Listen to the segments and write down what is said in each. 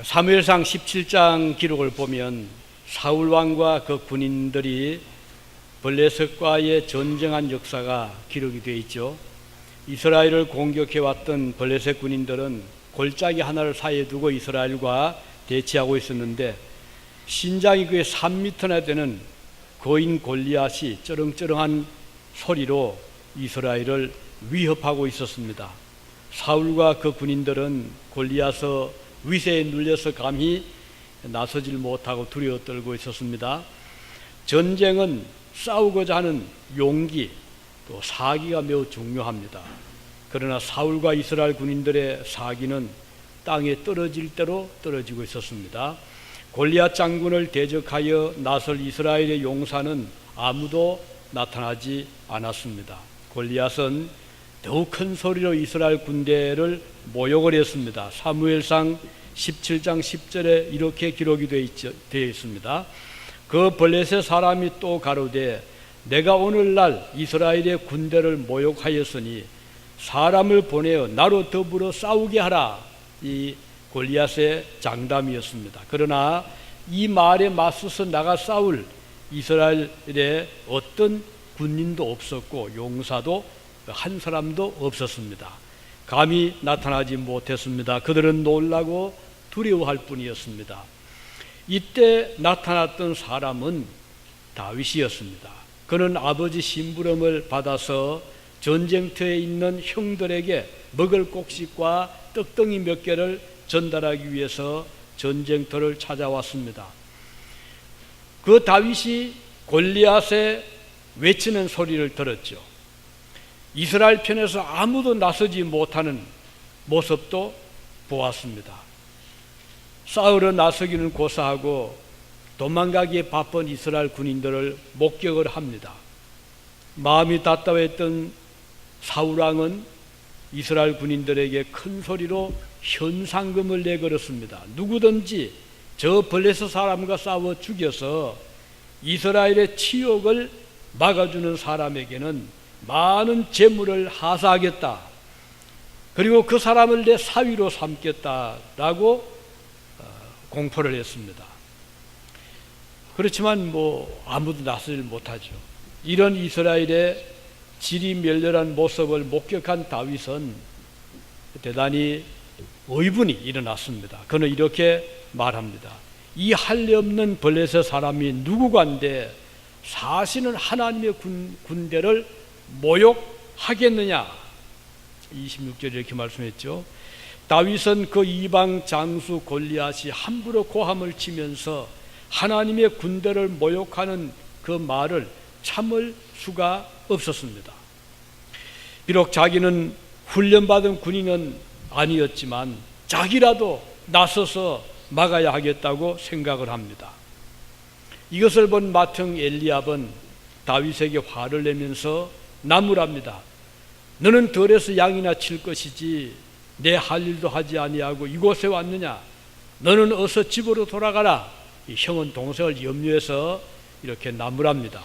사무엘상 17장 기록을 보면 사울 왕과 그 군인들이 블레셋과의 전쟁한 역사가 기록이 되어 있죠. 이스라엘을 공격해왔던 블레셋 군인들은 골짜기 하나를 사이에 두고 이스라엘과 대치하고 있었는데, 신장이 그의 3m나 되는 거인 골리앗이 쩌렁쩌렁한 소리로 이스라엘을 위협하고 있었습니다. 사울과 그 군인들은 골리앗의 위세에 눌려서 감히 나서질 못하고 두려워 떨고 있었습니다. 전쟁은 싸우고자 하는 용기, 또 사기가 매우 중요합니다. 그러나 사울과 이스라엘 군인들의 사기는 땅에 떨어질 대로 떨어지고 있었습니다. 골리앗 장군을 대적하여 나설 이스라엘의 용사는 아무도 나타나지 않았습니다. 골리앗은 더욱 큰 소리로 이스라엘 군대를 모욕을 했습니다. 사무엘상 17장 10절에 이렇게 기록이 되어 있습니다. 그 블레셋 사람이 또 가로되 내가 오늘날 이스라엘의 군대를 모욕하였으니 사람을 보내어 나로 더불어 싸우게 하라. 이 골리앗의 장담이었습니다. 그러나 이 말에 맞서서 나가 싸울 이스라엘의 어떤 군인도 없었고 용사도 한 사람도 없었습니다. 감히 나타나지 못했습니다. 그들은 놀라고 두려워할 뿐이었습니다. 이때 나타났던 사람은 다윗이었습니다. 그는 아버지 심부름을 받아서 전쟁터에 있는 형들에게 먹을 곡식과 떡덩이 몇 개를 전달하기 위해서 전쟁터를 찾아왔습니다. 그 다윗이 골리앗의 외치는 소리를 들었죠. 이스라엘 편에서 아무도 나서지 못하는 모습도 보았습니다. 싸우러 나서기는 고사하고 도망가기에 바쁜 이스라엘 군인들을 목격을 합니다. 마음이 답답했던 사울왕은 이스라엘 군인들에게 큰 소리로 현상금을 내걸었습니다. 누구든지 저 블레셋 사람과 싸워 죽여서 이스라엘의 치욕을 막아주는 사람에게는 많은 재물을 하사하겠다. 그리고 그 사람을 내 사위로 삼겠다라고 공포를 했습니다. 그렇지만 아무도 나서질 못하죠. 이런 이스라엘의 지리멸렬한 모습을 목격한 다윗은 대단히 의분이 일어났습니다. 그는 이렇게 말합니다. 이 할례 없는 블레셋 사람이 누구간데 사실은 하나님의 군대를 모욕하겠느냐. 26절에 이렇게 말씀했죠. 다윗은 그 이방 장수 골리앗이 함부로 고함을 치면서 하나님의 군대를 모욕하는 그 말을 참을 수가 없었습니다. 비록 자기는 훈련받은 군인은 아니었지만 자기라도 나서서 막아야 하겠다고 생각을 합니다. 이것을 본 맏형 엘리압은 다윗에게 화를 내면서 나무랍니다. 너는 들에서 양이나 칠 것이지 내 할 일도 하지 아니하고 이곳에 왔느냐. 너는 어서 집으로 돌아가라. 이 형은 동생을 염려해서 이렇게 나무랍니다.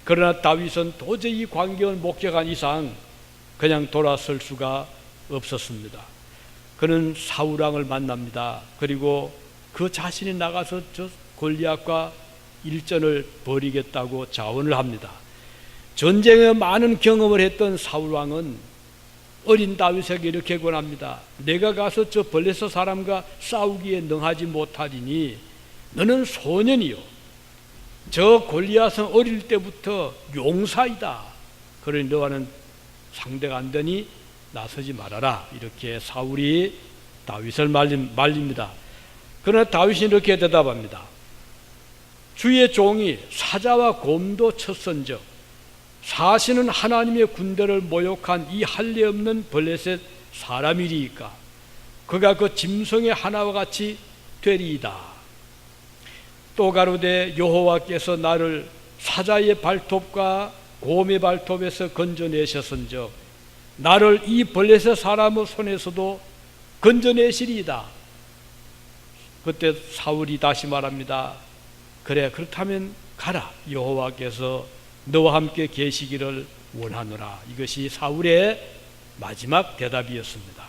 그러나 다윗은 도저히 이 광경을 목격한 이상 그냥 돌아설 수가 없었습니다. 그는 사울왕을 만납니다. 그리고 그 자신이 나가서 저 골리앗과 일전을 벌이겠다고 자원을 합니다. 전쟁에 많은 경험을 했던 사울왕은 어린 다윗에게 이렇게 권합니다. 내가 가서 저 블레셋 사람과 싸우기에 능하지 못하리니 너는 소년이요 저 골리앗은 어릴 때부터 용사이다. 그러니 너와는 상대가 안 되니 나서지 말아라. 이렇게 사울이 다윗을 말립니다. 그러나 다윗이 이렇게 대답합니다. 주의 종이 사자와 곰도 쳤은즉 사실은 하나님의 군대를 모욕한 이 할례 없는 블레셋 사람이리이까 그가 그 짐승의 하나와 같이 되리이다. 또 가로되 여호와께서 나를 사자의 발톱과 곰의 발톱에서 건져내셨은즉 나를 이 블레셋 사람의 손에서도 건져내시리이다. 그때 사울이 다시 말합니다. 그래, 그렇다면 가라. 여호와께서 너와 함께 계시기를 원하노라. 이것이 사울의 마지막 대답이었습니다.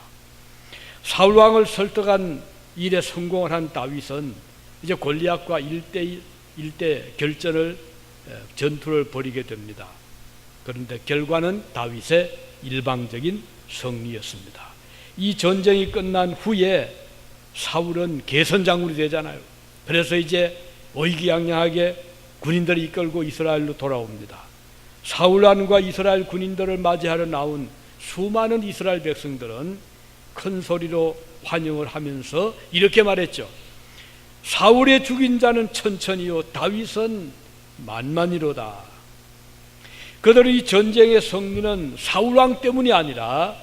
사울왕을 설득한 일에 성공을 한 다윗은 이제 골리앗과 일대 결전을 전투를 벌이게 됩니다. 그런데 결과는 다윗의 일방적인 승리였습니다. 이 전쟁이 끝난 후에 사울은 개선장군이 되잖아요. 그래서 이제 의기양양하게 군인들을 이끌고 이스라엘로 돌아옵니다. 사울왕과 이스라엘 군인들을 맞이하러 나온 수많은 이스라엘 백성들은 큰 소리로 환영을 하면서 이렇게 말했죠. 사울의 죽인 자는 천천히요 다윗은 만만이로다. 그들의 이 전쟁의 승리는 사울왕 때문이 아니라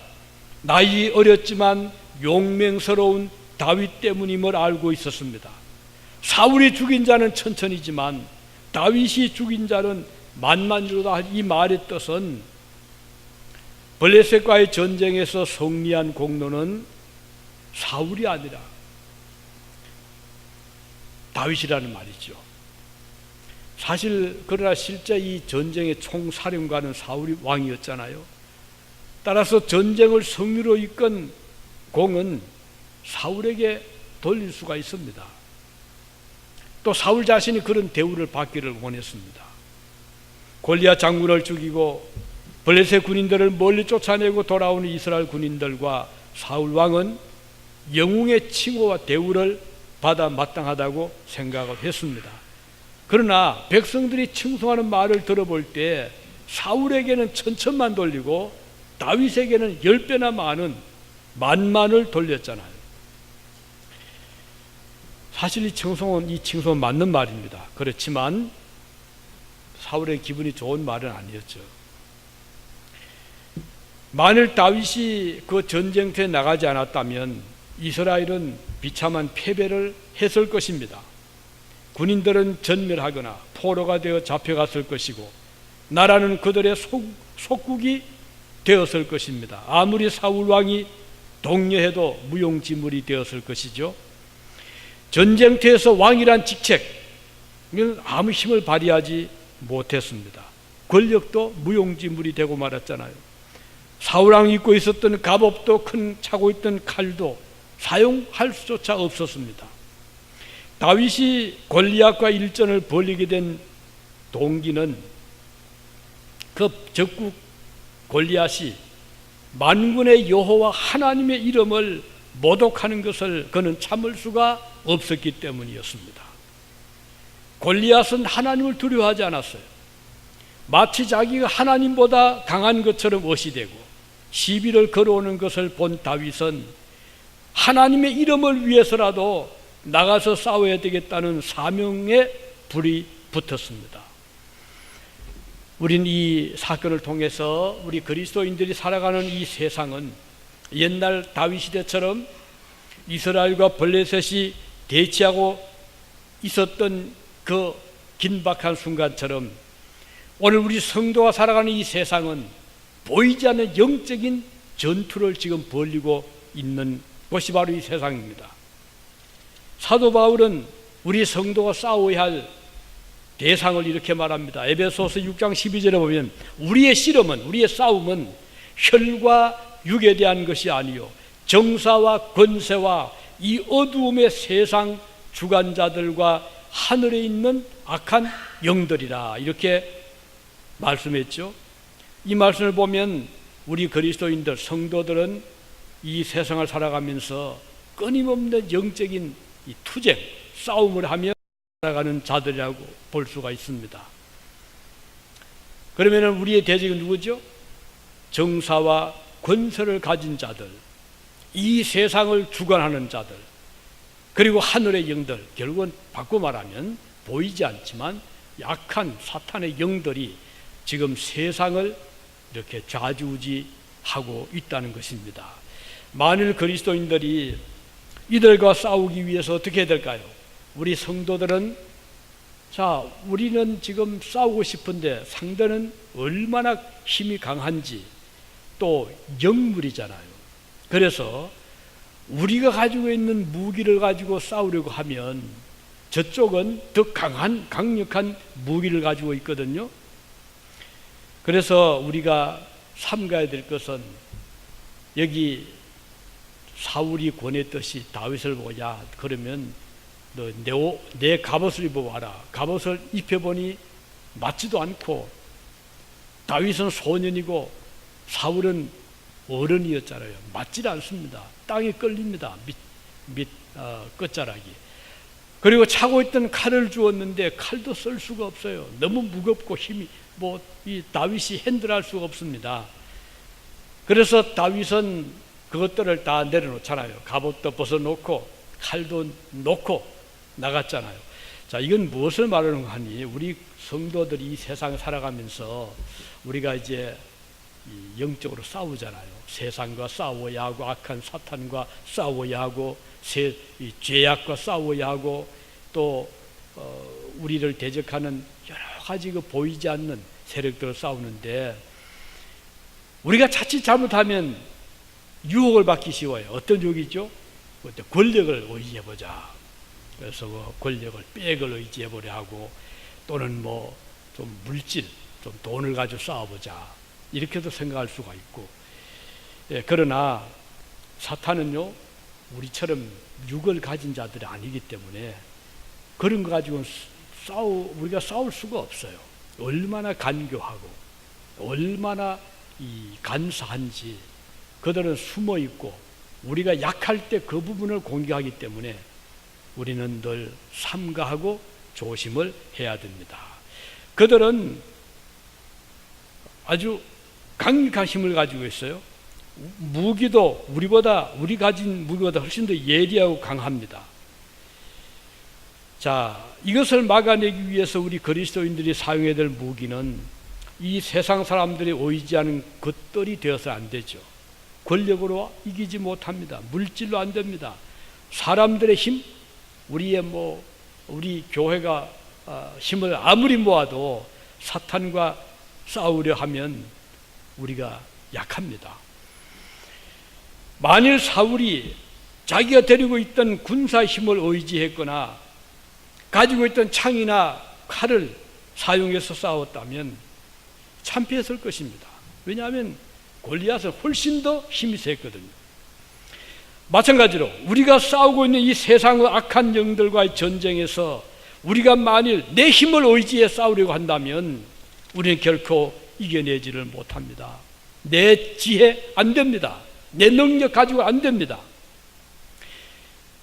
나이 어렸지만 용맹스러운 다윗 때문임을 알고 있었습니다. 사울이 죽인 자는 천천히지만 다윗이 죽인 자는 만만이로다. 이 말의 뜻은 블레셋과의 전쟁에서 승리한 공로는 사울이 아니라 다윗이라는 말이죠. 사실 그러나 실제 이 전쟁의 총사령관은 사울이 왕이었잖아요. 따라서 전쟁을 승리로 이끈 공은 사울에게 돌릴 수가 있습니다. 또 사울 자신이 그런 대우를 받기를 원했습니다. 골리앗 장군을 죽이고 블레셋 군인들을 멀리 쫓아내고 돌아오는 이스라엘 군인들과 사울 왕은 영웅의 칭호와 대우를 받아 마땅하다고 생각을 했습니다. 그러나 백성들이 칭송하는 말을 들어볼 때 사울에게는 천천만 돌리고 다윗에게는 10배나 많은 만만을 돌렸잖아요. 사실 이 칭송은 맞는 말입니다. 그렇지만 사울의 기분이 좋은 말은 아니었죠. 만일 다윗이 그 전쟁터에 나가지 않았다면 이스라엘은 비참한 패배를 했을 것입니다. 군인들은 전멸하거나 포로가 되어 잡혀갔을 것이고 나라는 그들의 속국이 되었을 것입니다. 아무리 사울 왕이 독려해도 무용지물이 되었을 것이죠. 전쟁터에서 왕이란 직책은 아무 힘을 발휘하지 못했습니다. 권력도 무용지물이 되고 말았잖아요. 사울왕이 입고 있었던 갑옷도 차고 있던 칼도 사용할 수조차 없었습니다. 다윗이 골리앗과 일전을 벌이게 된 동기는 그 적국 골리앗이 만군의 여호와 하나님의 이름을 모독하는 것을 그는 참을 수가 없었기 때문이었습니다. 골리앗은 하나님을 두려워하지 않았어요. 마치 자기가 하나님보다 강한 것처럼 의시되고 시비를 걸어오는 것을 본 다윗은 하나님의 이름을 위해서라도 나가서 싸워야 되겠다는 사명에 불이 붙었습니다. 우린 이 사건을 통해서 우리 그리스도인들이 살아가는 이 세상은 옛날 다윗 시대처럼 이스라엘과 블레셋이 대치하고 있었던 그 긴박한 순간처럼 오늘 우리 성도가 살아가는 이 세상은 보이지 않는 영적인 전투를 지금 벌이고 있는 것이 바로 이 세상입니다. 사도 바울은 우리 성도가 싸워야 할 대상을 이렇게 말합니다. 에베소서 6장 12절에 보면 우리의 씨름은, 우리의 싸움은 혈과 육에 대한 것이 아니요 정사와 권세와 이 어두움의 세상 주관자들과 하늘에 있는 악한 영들이라 이렇게 말씀했죠. 이 말씀을 보면 우리 그리스도인들 성도들은 이 세상을 살아가면서 끊임없는 영적인 이 투쟁, 싸움을 하며 살아가는 자들이라고 볼 수가 있습니다. 그러면 우리의 대적은 누구죠? 정사와 권세를 가진 자들, 이 세상을 주관하는 자들, 그리고 하늘의 영들, 결국은 바꿔 말하면 보이지 않지만 약한 사탄의 영들이 지금 세상을 이렇게 좌지우지하고 있다는 것입니다. 만일 그리스도인들이 이들과 싸우기 위해서 어떻게 해야 될까요? 우리 성도들은 우리는 지금 싸우고 싶은데 상대는 얼마나 힘이 강한지 또 영물이잖아요. 그래서 우리가 가지고 있는 무기를 가지고 싸우려고 하면 저쪽은 더 강력한 무기를 가지고 있거든요. 그래서 우리가 삼가야 될 것은 여기 사울이 권했듯이 다윗을 보고, 야, 그러면 너 내 갑옷을 입어봐라. 갑옷을 입혀보니 맞지도 않고, 다윗은 소년이고 사울은 어른이었잖아요. 맞질 않습니다. 땅에 끌립니다. 끝자락이. 그리고 차고 있던 칼을 주었는데 칼도 쓸 수가 없어요. 너무 무겁고 힘이 이 다윗이 핸들할 수가 없습니다. 그래서 다윗은 그것들을 다 내려놓잖아요. 갑옷도 벗어놓고 칼도 놓고 나갔잖아요. 자, 이건 무엇을 말하는 하니, 우리 성도들이 이 세상을 살아가면서 우리가 이제 영적으로 싸우잖아요. 세상과 싸워야 하고, 악한 사탄과 싸워야 하고, 죄악과 싸워야 하고, 또 우리를 대적하는 여러 가지 보이지 않는 세력들을 싸우는데, 우리가 자칫 잘못하면 유혹을 받기 쉬워요. 어떤 유혹이죠? 권력을 의지해보자. 그래서 권력을, 백을 의지해보려 하고, 또는 좀 물질, 좀 돈을 가지고 싸워보자, 이렇게도 생각할 수가 있고. 그러나 사탄은요, 우리처럼 육을 가진 자들이 아니기 때문에 그런 거 가지고 우리가 싸울 수가 없어요. 얼마나 간교하고 얼마나 간사한지. 그들은 숨어 있고 우리가 약할 때 그 부분을 공격하기 때문에 우리는 늘 삼가하고 조심을 해야 됩니다. 그들은 아주 강력한 힘을 가지고 있어요. 무기도 우리 가진 무기보다 훨씬 더 예리하고 강합니다. 자, 이것을 막아내기 위해서 우리 그리스도인들이 사용해야 될 무기는 이 세상 사람들이 의지하는 것들이 되어서 안 되죠. 권력으로 이기지 못합니다. 물질로 안 됩니다. 사람들의 힘, 우리 교회가 힘을 아무리 모아도 사탄과 싸우려 하면 우리가 약합니다. 만일 사울이 자기가 데리고 있던 군사 힘을 의지했거나 가지고 있던 창이나 칼을 사용해서 싸웠다면 참패했을 것입니다. 왜냐하면 골리앗은 훨씬 더 힘이 셌거든요. 마찬가지로 우리가 싸우고 있는 이 세상의 악한 영들과의 전쟁에서 우리가 만일 내 힘을 의지해 싸우려고 한다면 우리는 결코 이겨내지를 못합니다. 내 지혜 안 됩니다. 내 능력 가지고 안 됩니다.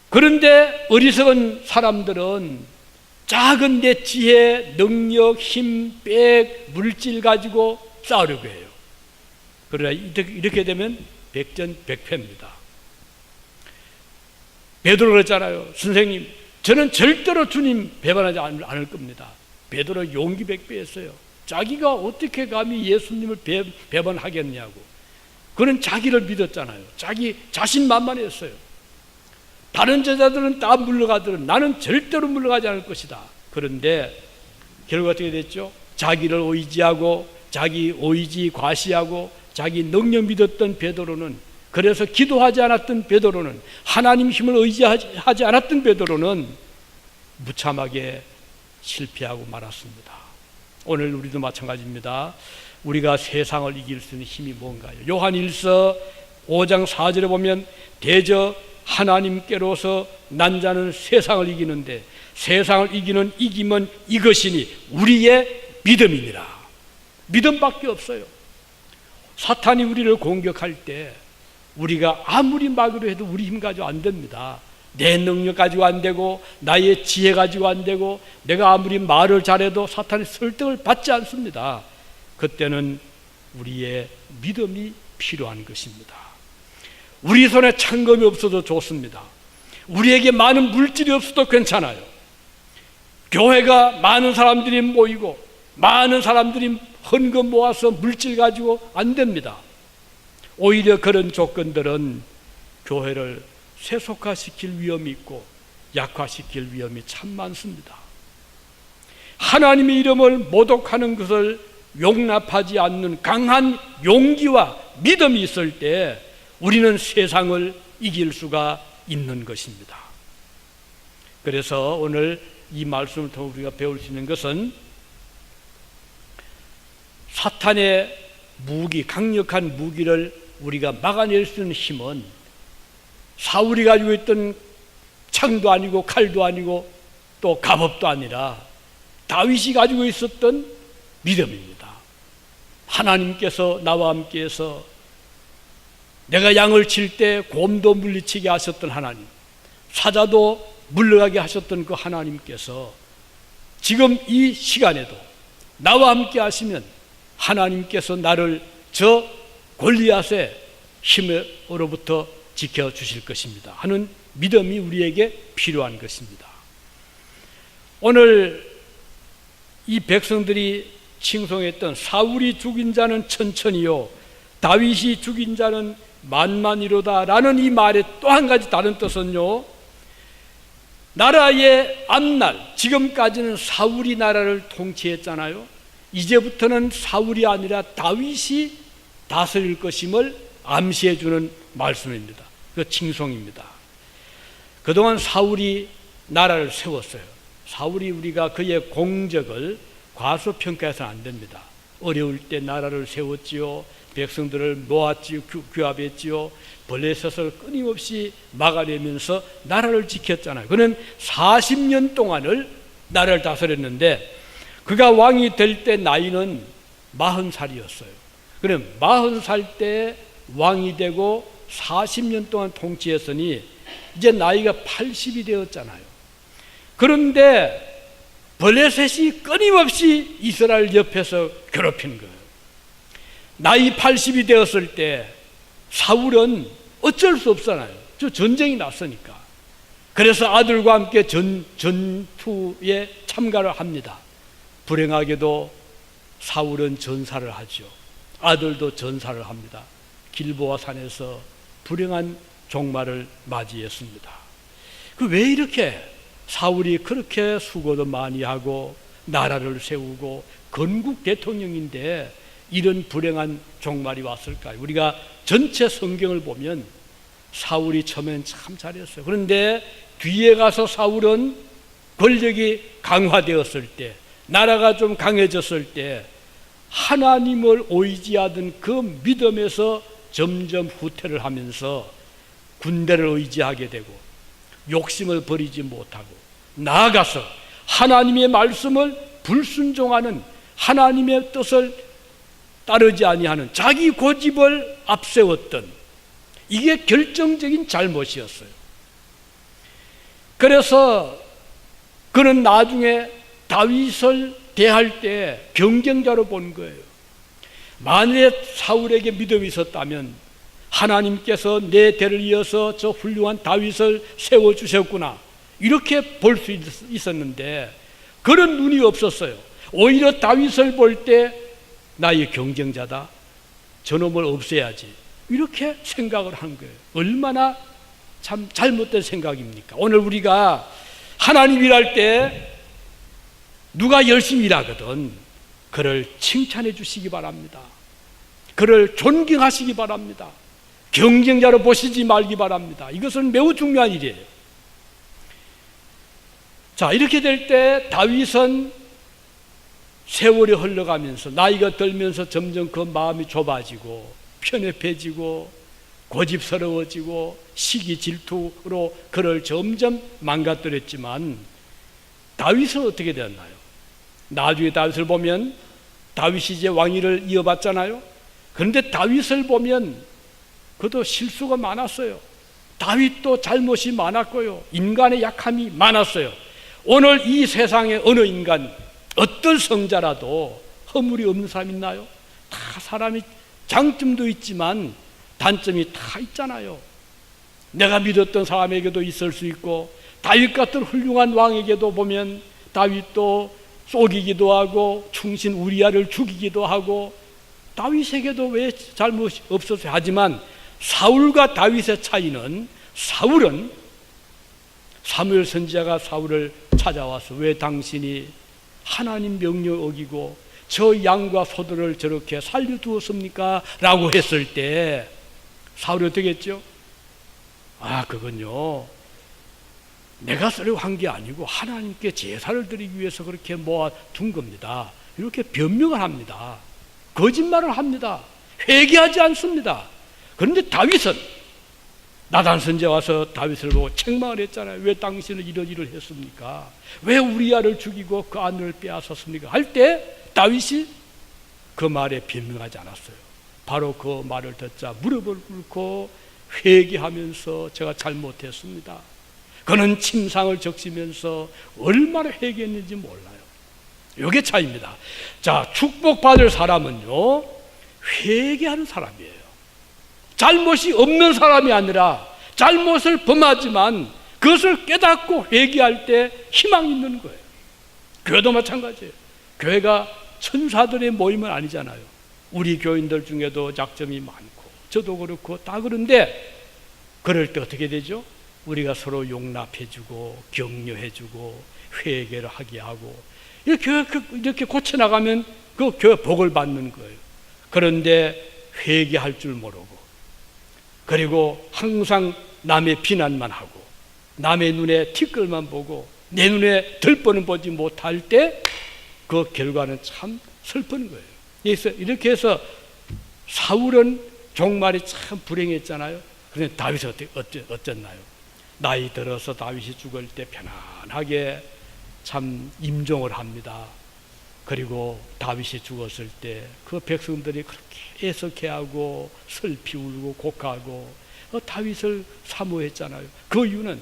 그런데 어리석은 사람들은 작은 내 지혜, 능력, 힘, 백, 물질 가지고 싸우려고 해요. 그러나 이렇게 되면 백전백패입니다. 베드로가 그랬잖아요. 선생님, 저는 절대로 주님 배반하지 않을 겁니다. 베드로 용기 백배했어요. 자기가 어떻게 감히 예수님을 배반하겠냐고. 그는 자기를 믿었잖아요. 자기 자신만만했어요. 다른 제자들은 다 물러가더라도 나는 절대로 물러가지 않을 것이다. 그런데 결국 어떻게 됐죠? 자기를 의지하고 자기 의지 과시하고 자기 능력 믿었던 베드로는, 그래서 기도하지 않았던 베드로는, 하나님 힘을 의지하지 않았던 베드로는 무참하게 실패하고 말았습니다. 오늘 우리도 마찬가지입니다. 우리가 세상을 이길 수 있는 힘이 뭔가요? 요한일서 5장 4절에 보면 대저 하나님께로서 난 자는 세상을 이기는데 세상을 이기는 이김은 이것이니 우리의 믿음이니라. 믿음밖에 없어요. 사탄이 우리를 공격할 때 우리가 아무리 막으려 해도 우리 힘 가지고 안 됩니다. 내 능력 가지고 안 되고 나의 지혜 가지고 안 되고 내가 아무리 말을 잘해도 사탄의 설득을 받지 않습니다. 그때는 우리의 믿음이 필요한 것입니다. 우리 손에 창검이 없어도 좋습니다. 우리에게 많은 물질이 없어도 괜찮아요. 교회가 많은 사람들이 모이고 많은 사람들이 헌금 모아서 물질 가지고 안 됩니다. 오히려 그런 조건들은 교회를 세속화시킬 위험이 있고 약화시킬 위험이 참 많습니다. 하나님의 이름을 모독하는 것을 용납하지 않는 강한 용기와 믿음이 있을 때 우리는 세상을 이길 수가 있는 것입니다. 그래서 오늘 이 말씀을 통해 우리가 배울 수 있는 것은 사탄의 무기, 강력한 무기를 우리가 막아낼 수 있는 힘은 사울이 가지고 있던 창도 아니고 칼도 아니고 또 갑옷도 아니라 다윗이 가지고 있었던 믿음입니다. 하나님께서 나와 함께해서 내가 양을 칠 때 곰도 물리치게 하셨던 하나님, 사자도 물러가게 하셨던 그 하나님께서 지금 이 시간에도 나와 함께 하시면 하나님께서 나를 저 골리앗의 힘으로부터 지켜주실 것입니다 하는 믿음이 우리에게 필요한 것입니다. 오늘 이 백성들이 칭송했던 사울이 죽인 자는 천천히요 다윗이 죽인 자는 만만이로다 라는 이 말의 또 한 가지 다른 뜻은요, 나라의 앞날, 지금까지는 사울이 나라를 통치했잖아요. 이제부터는 사울이 아니라 다윗이 다스릴 것임을 암시해 주는 말씀입니다. 그 칭송입니다. 그동안 사울이 나라를 세웠어요. 사울이 우리가 그의 공적을 과소평가해서는 안 됩니다. 어려울 때 나라를 세웠지요. 백성들을 모았지요. 규합했지요. 블레셋을 끊임없이 막아내면서 나라를 지켰잖아요. 그는 40년 동안을 나라를 다스렸는데 그가 왕이 될 때 나이는 40살이었어요. 그럼 40살 때 왕이 되고 40년 동안 통치했으니 이제 나이가 80이 되었잖아요. 그런데 블레셋이 끊임없이 이스라엘 옆에서 괴롭힌 거예요. 나이 80이 되었을 때 사울은 어쩔 수 없잖아요. 저 전쟁이 났으니까. 그래서 아들과 함께 전투에 참가를 합니다. 불행하게도 사울은 전사를 하죠. 아들도 전사를 합니다. 길보아 산에서 불행한 종말을 맞이했습니다. 그 왜 이렇게 사울이 그렇게 수고도 많이 하고 나라를 세우고 건국 대통령인데 이런 불행한 종말이 왔을까요? 우리가 전체 성경을 보면 사울이 처음엔 참 잘했어요. 그런데 뒤에 가서 사울은 권력이 강화되었을 때, 나라가 좀 강해졌을 때 하나님을 의지하던 그 믿음에서 점점 후퇴를 하면서 군대를 의지하게 되고 욕심을 버리지 못하고 나아가서 하나님의 말씀을 불순종하는, 하나님의 뜻을 따르지 아니하는 자기 고집을 앞세웠던, 이게 결정적인 잘못이었어요. 그래서 그는 나중에 다윗을 대할 때 경쟁자로 본 거예요. 만일에 사울에게 믿음이 있었다면 하나님께서 내 대를 이어서 저 훌륭한 다윗을 세워주셨구나, 이렇게 볼 수 있었는데 그런 눈이 없었어요. 오히려 다윗을 볼 때 나의 경쟁자다, 저놈을 없애야지, 이렇게 생각을 한 거예요. 얼마나 참 잘못된 생각입니까? 오늘 우리가 하나님 일할 때 누가 열심히 일하거든 그를 칭찬해 주시기 바랍니다. 그를 존경하시기 바랍니다. 경쟁자로 보시지 말기 바랍니다. 이것은 매우 중요한 일이에요. 자, 이렇게 될 때 다윗은 세월이 흘러가면서 나이가 들면서 점점 그 마음이 좁아지고 편협해지고 고집스러워지고 시기 질투로 그를 점점 망가뜨렸지만 다윗은 어떻게 되었나요? 나중에 다윗을 보면 다윗이 이제 왕위를 이어받잖아요. 그런데 다윗을 보면 그도 실수가 많았어요. 다윗도 잘못이 많았고요. 인간의 약함이 많았어요. 오늘 이 세상에 어느 인간, 어떤 성자라도 허물이 없는 사람 있나요? 다 사람이 장점도 있지만 단점이 다 있잖아요. 내가 믿었던 사람에게도 있을 수 있고, 다윗 같은 훌륭한 왕에게도 보면 다윗도 속이기도 하고 충신 우리아를 죽이기도 하고, 다윗에게도 왜 잘못이 없었어요? 하지만 사울과 다윗의 차이는, 사울은 사무엘 선지자가 사울을 찾아와서 왜 당신이 하나님 명령 어기고 저 양과 소들을 저렇게 살려두었습니까? 라고 했을 때 사울이 어떻게 했죠? 그건요, 내가 쓰려고 한 게 아니고 하나님께 제사를 드리기 위해서 그렇게 모아둔 겁니다. 이렇게 변명을 합니다. 거짓말을 합니다. 회개하지 않습니다. 그런데 다윗은 나단 선지자 와서 다윗을 보고 책망을 했잖아요. 왜 당신은 이런 일을 했습니까? 왜 우리아를 죽이고 그 아들을 빼앗았습니까? 할 때 다윗이 그 말에 변명하지 않았어요. 바로 그 말을 듣자 무릎을 꿇고 회개하면서 제가 잘못했습니다. 그는 침상을 적시면서 얼마나 회개했는지 몰라요. 이게 차이입니다. 자, 축복받을 사람은요, 회개하는 사람이에요. 잘못이 없는 사람이 아니라 잘못을 범하지만 그것을 깨닫고 회개할 때 희망이 있는 거예요. 교회도 마찬가지예요. 교회가 천사들의 모임은 아니잖아요. 우리 교인들 중에도 약점이 많고 저도 그렇고 다 그런데 그럴 때 어떻게 되죠? 우리가 서로 용납해주고 격려해주고 회개를 하게 하고 이렇게 고쳐나가면 그 교회 복을 받는 거예요. 그런데 회개할 줄 모르고 그리고 항상 남의 비난만 하고 남의 눈에 티끌만 보고 내 눈에 들보는 보지 못할 때 그 결과는 참 슬픈 거예요. 그래서 이렇게 해서 사울은 종말이 참 불행했잖아요. 그런데 다윗은 어땠나요? 나이 들어서 다윗이 죽을 때 편안하게 참 임종을 합니다. 그리고 다윗이 죽었을 때 그 백성들이 그렇게 애석해하고 슬피 울고 곡하고 다윗을 사모했잖아요. 그 이유는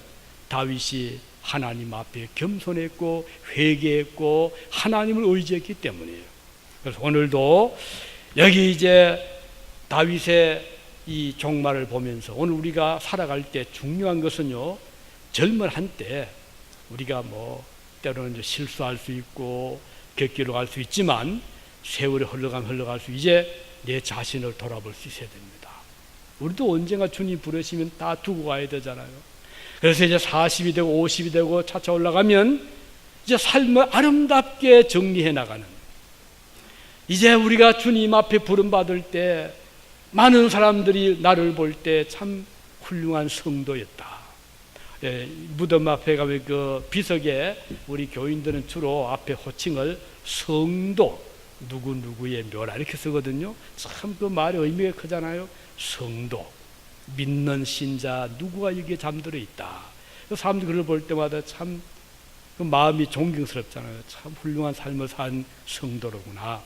다윗이 하나님 앞에 겸손했고 회개했고 하나님을 의지했기 때문이에요. 그래서 오늘도 여기 이제 다윗의 이 종말을 보면서 오늘 우리가 살아갈 때 중요한 것은요, 젊은 한때 우리가 뭐 때로는 이제 실수할 수 있고 객기로 갈 수 있지만 세월이 흘러갈 수 이제 내 자신을 돌아볼 수 있어야 됩니다. 우리도 언젠가 주님 부르시면 다 두고 가야 되잖아요. 그래서 이제 40이 되고 50이 되고 차차 올라가면 이제 삶을 아름답게 정리해 나가는, 이제 우리가 주님 앞에 부름받을 때 많은 사람들이 나를 볼 때 참 훌륭한 성도였다. 예, 무덤 앞에 가면 그 비석에 우리 교인들은 주로 앞에 호칭을 성도, 누구누구의 묘라 이렇게 쓰거든요. 참 그 말의 의미가 크잖아요. 성도, 믿는 신자 누구가 여기에 잠들어 있다. 사람들이 그걸 볼 때마다 참 그 마음이 존경스럽잖아요. 참 훌륭한 삶을 산 성도로구나.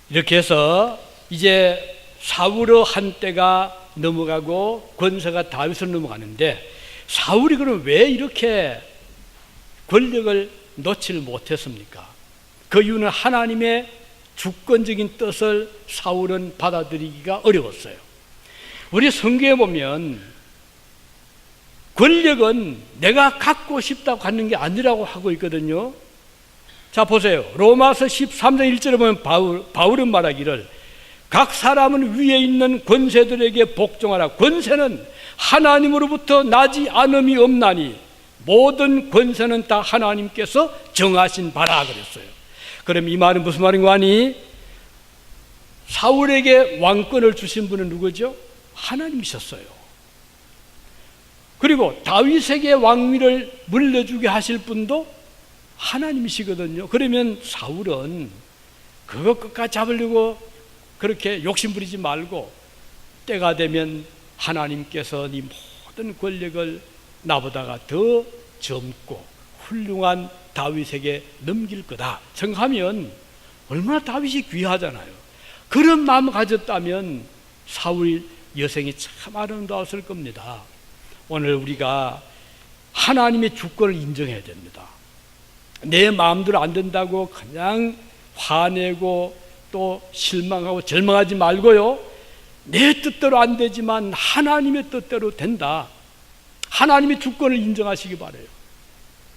이렇게 해서 이제 사울의 한때가 넘어가고 권세가 다윗을 넘어가는데, 사울이 그럼 왜 이렇게 권력을 놓지를 못했습니까? 그 이유는 하나님의 주권적인 뜻을 사울은 받아들이기가 어려웠어요. 우리 성경에 보면 권력은 내가 갖고 싶다고 갖는 게 아니라고 하고 있거든요. 자 보세요. 로마서 13장 1절에 보면 바울은 말하기를 각 사람은 위에 있는 권세들에게 복종하라. 권세는 하나님으로부터 나지 않음이 없나니 모든 권세는 다 하나님께서 정하신 바라 그랬어요. 그럼 이 말은 무슨 말인고 하니, 사울에게 왕권을 주신 분은 누구죠? 하나님이셨어요. 그리고 다윗에게 왕위를 물려주게 하실 분도 하나님이시거든요. 그러면 사울은 그거 끝까지 잡으려고 그렇게 욕심부리지 말고 때가 되면 하나님께서 네 모든 권력을 나보다가 더 젊고 훌륭한 다윗에게 넘길 거다 생각하면 얼마나 다윗이 귀하잖아요. 그런 마음을 가졌다면 사울 여생이 참 아름다웠을 겁니다. 오늘 우리가 하나님의 주권을 인정해야 됩니다. 내 마음대로 안 된다고 그냥 화내고 또 실망하고 절망하지 말고요, 내 뜻대로 안 되지만 하나님의 뜻대로 된다. 하나님의 주권을 인정하시기 바라요.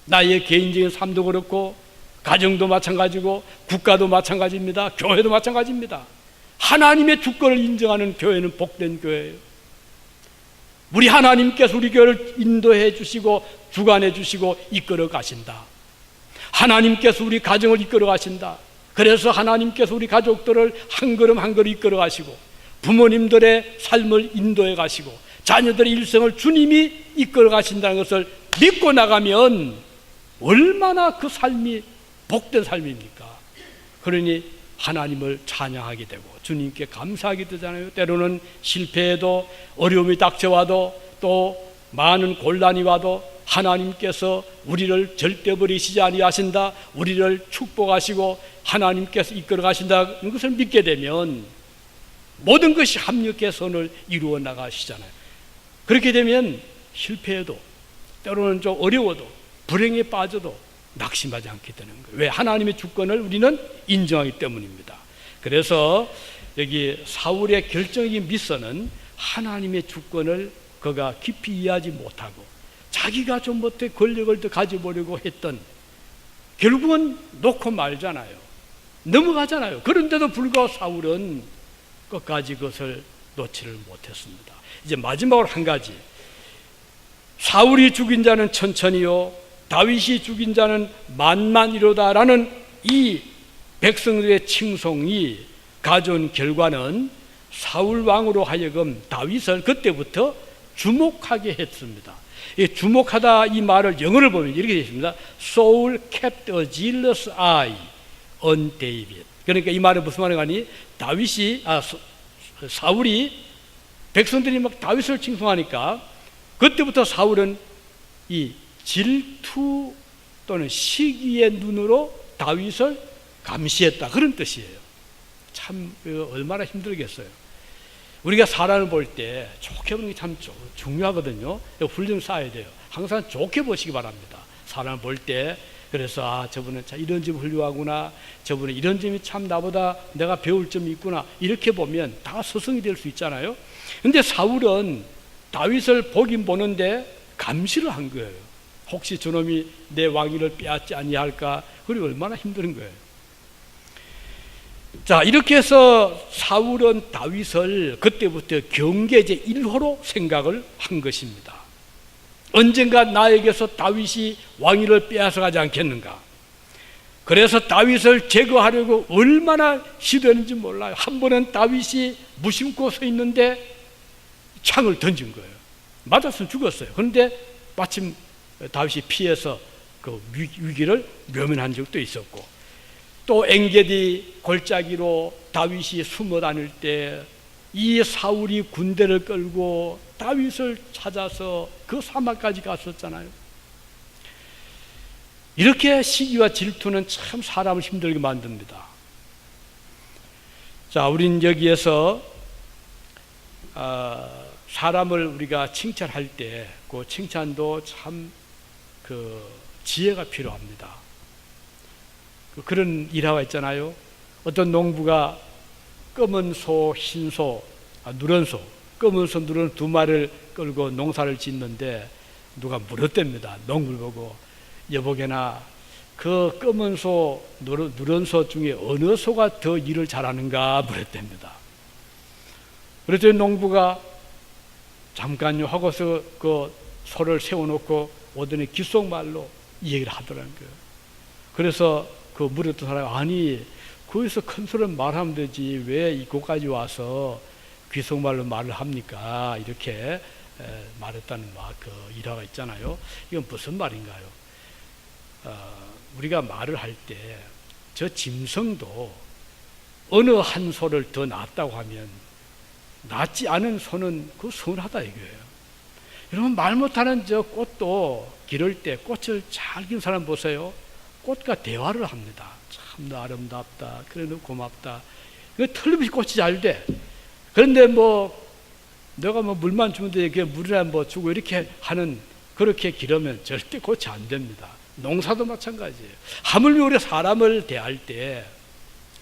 나의 개인적인 삶도 그렇고 가정도 마찬가지고 국가도 마찬가지입니다. 교회도 마찬가지입니다. 하나님의 주권을 인정하는 교회는 복된 교회예요. 우리 하나님께서 우리 교회를 인도해 주시고 주관해 주시고 이끌어 가신다. 하나님께서 우리 가정을 이끌어 가신다. 그래서 하나님께서 우리 가족들을 한 걸음 한 걸음 이끌어 가시고 부모님들의 삶을 인도해 가시고 자녀들의 일생을 주님이 이끌어 가신다는 것을 믿고 나가면 얼마나 그 삶이 복된 삶입니까? 그러니 하나님을 찬양하게 되고 주님께 감사하게 되잖아요. 때로는 실패해도 어려움이 닥쳐와도 또 많은 곤란이 와도 하나님께서 우리를 절대 버리시지 아니하신다, 우리를 축복하시고 하나님께서 이끌어 가신다는 것을 믿게 되면 모든 것이 합력해 선을 이루어 나가시잖아요. 그렇게 되면 실패해도 때로는 좀 어려워도 불행에 빠져도 낙심하지 않게 되는 거예요. 왜? 하나님의 주권을 우리는 인정하기 때문입니다. 그래서 여기 사울의 결정적인 미션은 하나님의 주권을 그가 깊이 이해하지 못하고 자기가 좀 못해 권력을 더 가져보려고 했던, 결국은 놓고 말잖아요. 넘어가잖아요. 그런데도 불구하고 사울은 끝까지 그것을 놓지를 못했습니다. 이제 마지막으로 한 가지, 사울이 죽인 자는 천천히요 다윗이 죽인 자는 만만이로다라는 이 백성들의 칭송이 가져온 결과는 사울 왕으로 하여금 다윗을 그때부터 주목하게 했습니다. 이 주목하다 이 말을 영어를 보면 이렇게 되어 있습니다. Saul kept a jealous eye on David. 그러니까 이 말은 무슨 말인가니, 사울이 백성들이 막 다윗을 칭송하니까 그때부터 사울은 이 질투 또는 시기의 눈으로 다윗을 감시했다, 그런 뜻이에요. 참 얼마나 힘들겠어요. 우리가 사람을 볼 때 좋게 보는 게 참 중요하거든요. 훈련 쌓아야 돼요. 항상 좋게 보시기 바랍니다. 사람을 볼 때. 그래서 저분은 참 이런 점이 훌륭하구나, 저분은 이런 점이 참 나보다 내가 배울 점이 있구나, 이렇게 보면 다 스승이 될 수 있잖아요. 근데 사울은 다윗을 보긴 보는데 감시를 한 거예요. 혹시 저놈이 내 왕위를 빼앗지 아니할까. 그리고 얼마나 힘든 거예요. 자, 이렇게 해서 사울은 다윗을 그때부터 경계제 1호로 생각을 한 것입니다. 언젠가 나에게서 다윗이 왕위를 빼앗아 가지 않겠는가. 그래서 다윗을 제거하려고 얼마나 시도했는지 몰라요. 한 번은 다윗이 무심코 서 있는데 창을 던진 거예요. 맞았으면 죽었어요. 그런데 마침 다윗이 피해서 그 위기를 묘면한 적도 있었고, 또 엥게디 골짜기로 다윗이 숨어 다닐 때 이 사울이 군대를 끌고 다윗을 찾아서 그 사막까지 갔었잖아요. 이렇게 시기와 질투는 참 사람을 힘들게 만듭니다. 자, 우린 여기에서 사람을 우리가 칭찬할 때 그 칭찬도 참 지혜가 필요합니다. 그런 일화가 있잖아요. 어떤 농부가 검은 소, 흰 소, 누런 소, 검은 소, 누런 두 마리를 끌고 농사를 짓는데 누가 물었답니다. 농부를 보고, 여보게나 그 검은 소, 누런 소 중에 어느 소가 더 일을 잘하는가 물었답니다. 그랬더니 농부가 잠깐요 하고서 그 소를 세워놓고 오더니 귓속말로 이 얘기를 하더라는 거예요. 그래서 그 물었던 사람이, 아니 거기서 큰 소리를 말하면 되지 왜 이곳까지 와서 귓속말로 말을 합니까? 이렇게 말했다는 그 일화가 있잖아요. 이건 무슨 말인가요? 우리가 말을 할 때 저 짐승도 어느 한 소를 더 낫다고 하면 낫지 않은 소는 그 서운하다 이거예요. 여러분, 말 못하는 저 꽃도 기를 때 꽃을 잘 기른 사람 보세요. 꽃과 대화를 합니다. 참 너 아름답다, 그래 너 고맙다. 틀림없이 꽃이 잘 돼. 그런데 너가 물만 주면 돼, 물이나 주고 이렇게 하는, 그렇게 기르면 절대 꽃이 안 됩니다. 농사도 마찬가지예요. 하물며 우리 사람을 대할 때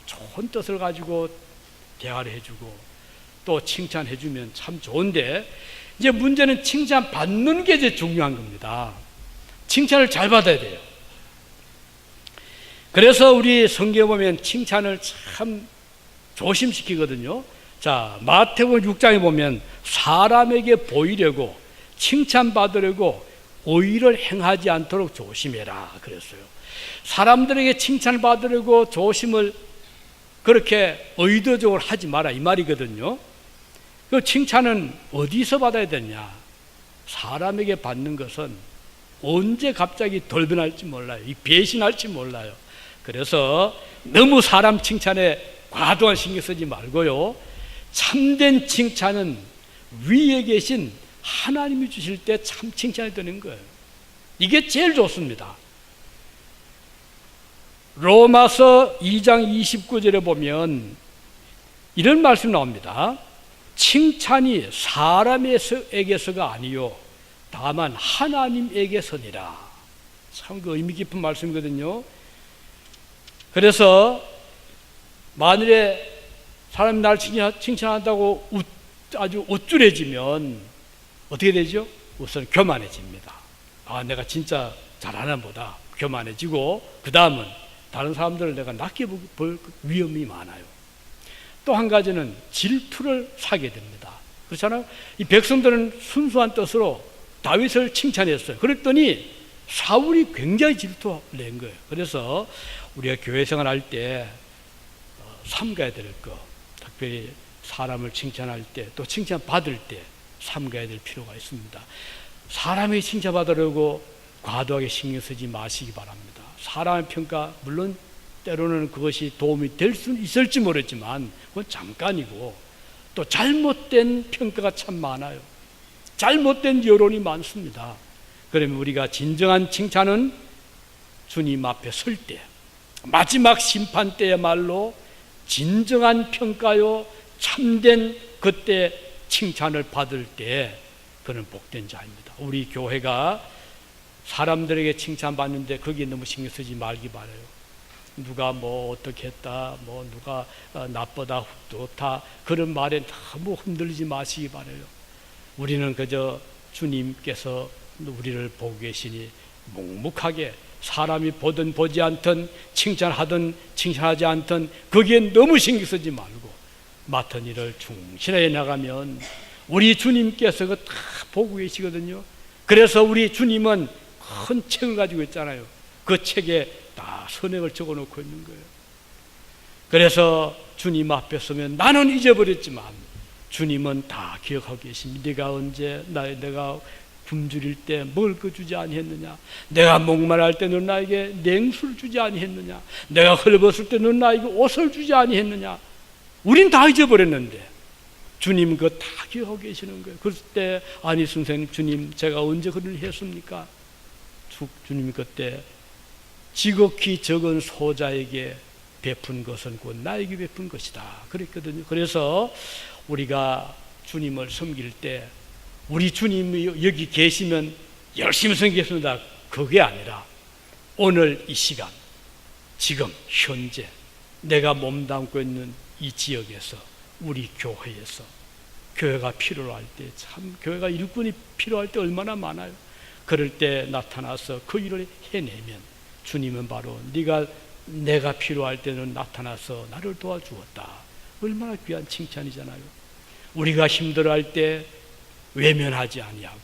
좋은 뜻을 가지고 대화를 해주고 또 칭찬해주면 참 좋은데, 이제 문제는 칭찬 받는 게 이제 중요한 겁니다. 칭찬을 잘 받아야 돼요. 그래서 우리 성경에 보면 칭찬을 참 조심시키거든요. 자, 마태복음 6장에 보면 사람에게 보이려고 칭찬받으려고 오의를 행하지 않도록 조심해라 그랬어요. 사람들에게 칭찬받으려고 조심을 그렇게 의도적으로 하지 마라 이 말이거든요. 그 칭찬은 어디서 받아야 되냐? 사람에게 받는 것은 언제 갑자기 돌변할지 몰라요. 배신할지 몰라요. 그래서 너무 사람 칭찬에 과도한 신경 쓰지 말고요. 참된 칭찬은 위에 계신 하나님이 주실 때 참 칭찬이 되는 거예요. 이게 제일 좋습니다. 로마서 2장 29절에 보면 이런 말씀 나옵니다. 칭찬이 사람에게서가 아니요 다만 하나님에게서니라. 참 그 의미 깊은 말씀이거든요. 그래서 만일에 사람이 날 칭찬한다고 아주 우쭐해지면 어떻게 되죠? 우선 교만해집니다. 내가 진짜 잘하나 보다 교만해지고, 그 다음은 다른 사람들을 내가 낮게 볼 위험이 많아요. 또 한 가지는 질투를 사게 됩니다. 그렇잖아요. 이 백성들은 순수한 뜻으로 다윗을 칭찬했어요. 그랬더니 사울이 굉장히 질투를 낸 거예요. 그래서 우리가 교회 생활할 때 삼가야 될 것, 특별히 사람을 칭찬할 때, 또 칭찬받을 때 삼가야 될 필요가 있습니다. 사람이 칭찬받으려고 과도하게 신경 쓰지 마시기 바랍니다. 사람의 평가, 물론 때로는 그것이 도움이 될 수 있을지 모르지만 그건 잠깐이고, 또 잘못된 평가가 참 많아요. 잘못된 여론이 많습니다. 그러면 우리가 진정한 칭찬은 주님 앞에 설 때, 마지막 심판 때야말로 진정한 평가요, 참된 그때 칭찬을 받을 때 그는 복된 자입니다. 우리 교회가 사람들에게 칭찬받는데 거기에 너무 신경 쓰지 말기 바라요. 누가 뭐 어떻게 했다, 뭐 누가 나쁘다, 좋다, 그런 말에 너무 흔들리지 마시기 바라요. 우리는 그저 주님께서 우리를 보고 계시니 묵묵하게 사람이 보든 보지 않든 칭찬하든 칭찬하지 않든 거기에 너무 신경 쓰지 말고 맡은 일을 충실하게 나가면 우리 주님께서 그거 다 보고 계시거든요. 그래서 우리 주님은 큰 책을 가지고 있잖아요. 그 책에 다 선행을 적어놓고 있는 거예요. 그래서 주님 앞에 서면 나는 잊어버렸지만 주님은 다 기억하고 계십니다. 네가 언제 내가 굶주릴 때 먹을 거 주지 아니했느냐? 내가 목말할 때 넌 나에게 냉수를 주지 아니했느냐? 내가 헐벗을 때 넌 나에게 옷을 주지 아니했느냐? 우린 다 잊어버렸는데 주님 그거 다 기억하고 계시는 거예요. 그럴 때 아니 선생님, 주님 제가 언제 그런 일 했습니까? 주님이 그때 지극히 적은 소자에게 베푼 것은 곧 나에게 베푼 것이다 그랬거든요. 그래서 우리가 주님을 섬길 때 우리 주님이 여기 계시면 열심히 섬기겠습니다, 그게 아니라 오늘 이 시간, 지금 현재 내가 몸담고 있는 이 지역에서, 우리 교회에서, 교회가 필요할 때, 참 교회가 일꾼이 필요할 때 얼마나 많아요. 그럴 때 나타나서 그 일을 해내면 주님은 바로 내가 필요할 때는 나타나서 나를 도와주었다. 얼마나 귀한 칭찬이잖아요. 우리가 힘들어할 때 외면하지 아니하고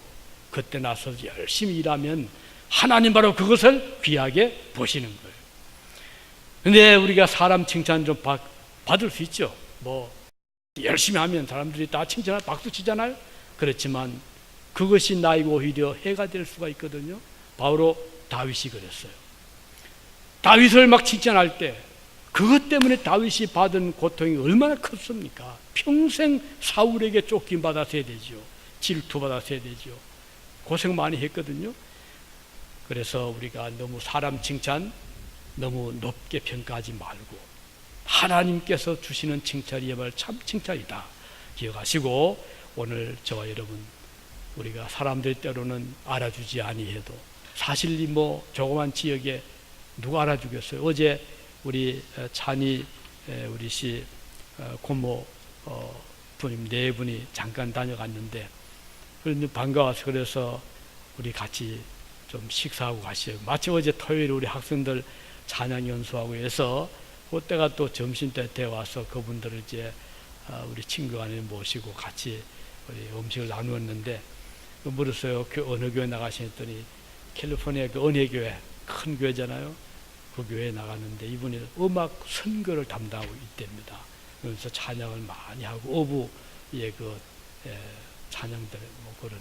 그때 나서 열심히 일하면 하나님 바로 그것을 귀하게 보시는 거예요. 근데 우리가 사람 칭찬 좀 받을 수 있죠. 뭐 열심히 하면 사람들이 다 칭찬하고 박수 치잖아요. 그렇지만 그것이 나에게 오히려 해가 될 수가 있거든요. 바로 다윗이 그랬어요. 다윗을 막 칭찬할 때 그것 때문에 다윗이 받은 고통이 얼마나 컸습니까? 평생 사울에게 쫓김받았어야 되죠. 질투받았어야 되죠. 고생 많이 했거든요. 그래서 우리가 너무 사람 칭찬 너무 높게 평가하지 말고 하나님께서 주시는 칭찬이야말로 참 칭찬이다 기억하시고, 오늘 저와 여러분 우리가 사람들 때로는 알아주지 아니해도 사실 뭐 조그만 지역에 누가 알아주겠어요. 어제 우리 찬이 우리 씨 고모 부님 네 분이 잠깐 다녀갔는데 반가워서 그래서 우리 같이 좀 식사하고 가시죠. 마치 어제 토요일에 우리 학생들 찬양 연수하고 해서 그때가 또 점심때 돼 와서 그분들을 이제 우리 친구 안에 모시고 같이 우리 음식을 나누었는데 물었어요. 어느 교회 나가시랬더니 캘리포니아 그 은혜교회 큰 교회잖아요. 그 교회에 나갔는데 이분이 음악 선교를 담당하고 있답니다. 그래서 찬양을 많이 하고 어부의 그 찬양들 뭐 그런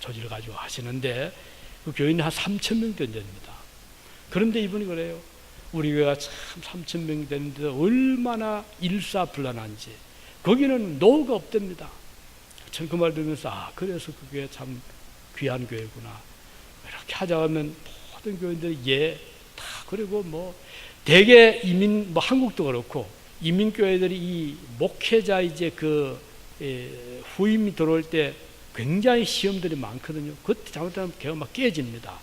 조직을 가지고 하시는데 그 교인이 한 3,000명 된답니다. 그런데 이분이 그래요. 우리 교회가 참 3천 명이 되는데 얼마나 일사불란한지. 거기는 노후가 없답니다. 전 그 말 들으면서 그래서 그게 참 귀한 교회구나. 이렇게 하자면 모든 교회들이 다 그리고 뭐 대개 이민 뭐 한국도 그렇고 이민 교회들이 이 목회자 이제 후임이 들어올 때 굉장히 시험들이 많거든요. 그때 잘못하면 교회가 막 깨집니다.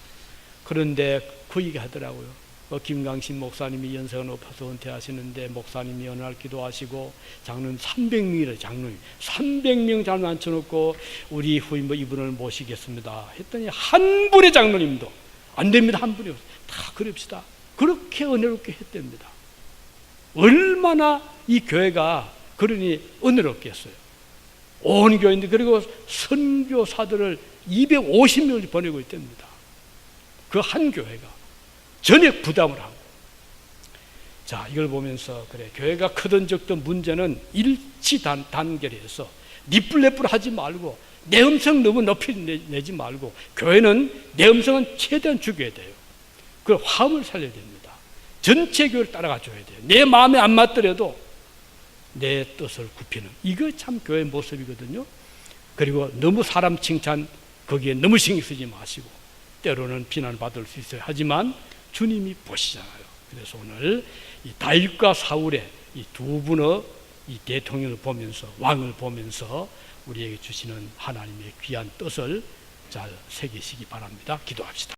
그런데 그 얘기 하더라고요. 김강신 목사님이 연세가 높아서 은퇴하시는데 목사님이 어느 날 기도하시고 장로님 300명이래. 장로님 300명 장로 앉혀놓고 우리 후임 이분을 모시겠습니다 했더니 한 분의 장로님도 안 됩니다. 한 분이 없어요. 다 그럽시다. 그렇게 은혜롭게 했답니다. 얼마나 이 교회가 그러니 은혜롭겠어요. 온 교회인데 그리고 선교사들을 250명을 보내고 있답니다. 그 한 교회가 전액 부담을 하고. 자, 이걸 보면서 그래, 교회가 크든 적든 문제는 일치 단결해서 니뿔내뿔 하지 말고 내 음성 너무 높이 내지 말고 교회는 내 음성은 최대한 죽여야 돼요. 그 화음을 살려야 됩니다. 전체 교회를 따라가 줘야 돼요. 내 마음에 안 맞더라도 내 뜻을 굽히는, 이거 참 교회 모습이거든요. 그리고 너무 사람 칭찬 거기에 너무 신경 쓰지 마시고 때로는 비난받을 수 있어요. 하지만 주님이 보시잖아요. 그래서 오늘 이 다윗과 사울의 이 두 분의 이 대통령을 보면서, 왕을 보면서 우리에게 주시는 하나님의 귀한 뜻을 잘 새기시기 바랍니다. 기도합시다.